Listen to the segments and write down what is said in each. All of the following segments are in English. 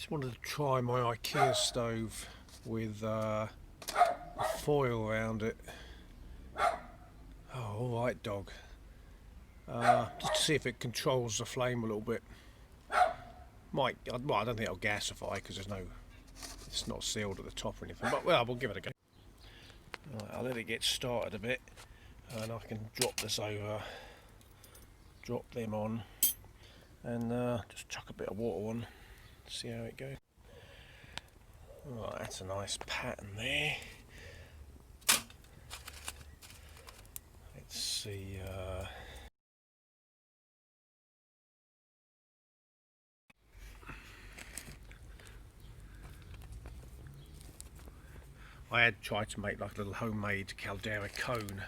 Just wanted to try my Ikea stove with foil around it. Oh, alright dog. Just to see if it controls the flame a little bit. Well, I don't think it'll gasify because it's not sealed at the top or anything, but well, we'll give it a go. Right, I'll let it get started a bit and I can drop this over, drop them on, and just chuck a bit of water on, see how it goes. Right, that's a nice pattern there. Let's see. I had tried to make like a little homemade caldera cone.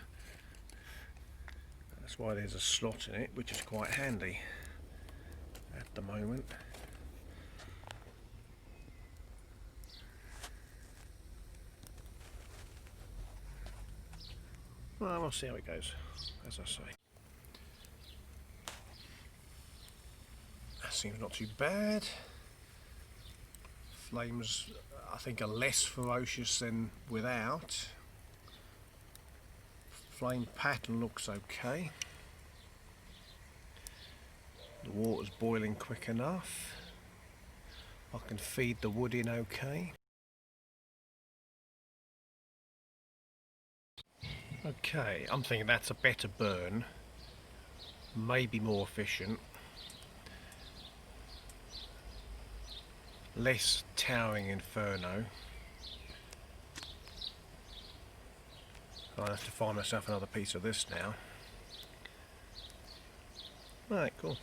That's why there's a slot in it, which is quite handy at the moment. Well, we'll see how it goes, as I say. That seems not too bad. Flames, I think, are less ferocious than without. Flame pattern looks okay. The water's boiling quick enough. I can feed the wood in okay. Okay, I'm thinking that's a better burn, maybe more efficient, less towering inferno. I'll have to find myself another piece of this now. Right, cool.